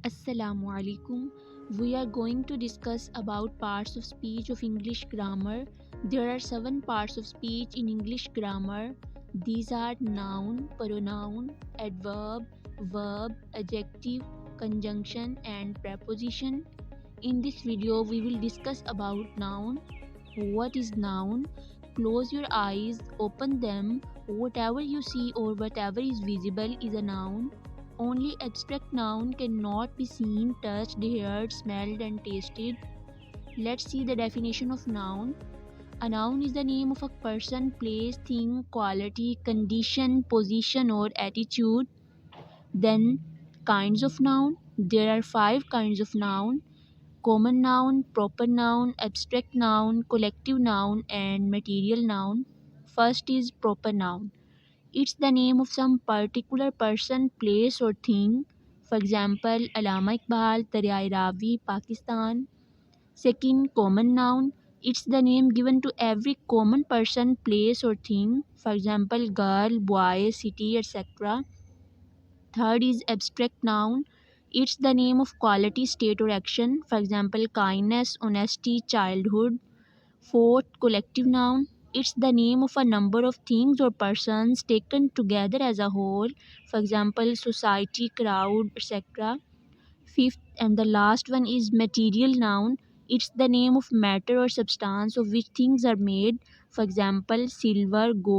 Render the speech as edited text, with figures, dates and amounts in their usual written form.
Assalamu alaikum. We are going to discuss about parts of speech of English grammar. There are 7 parts of speech in English grammar. These are noun, pronoun, adverb, verb, adjective, conjunction and preposition. In this video we will discuss about noun. What is noun? Close your eyes, open them. Whatever you see or whatever is visible is a noun. Only abstract noun cannot be seen, touched, heard, smelled, and tasted. Let's see the definition of noun. A noun is the name of a person, place, thing, quality, condition, position, or attitude. Then, kinds of noun. There are 5 kinds of noun: common noun, proper noun, abstract noun, collective noun, and material noun. First is proper noun. It's the name of some particular person, place, or thing. For example, Allama Iqbal, Daryai Ravi, Pakistan. Second, common noun. It's the name given to every common person, place, or thing. For example, girl, boy, city, etc. Third is abstract noun. It's the name of quality, state, or action. For example, kindness, honesty, childhood. Fourth, collective noun. It's the name of a number of things or persons taken together as a whole. For example, society, crowd, etc. Fifth and the last one is material noun. It's the name of matter or substance of which things are made. For example, silver, gold.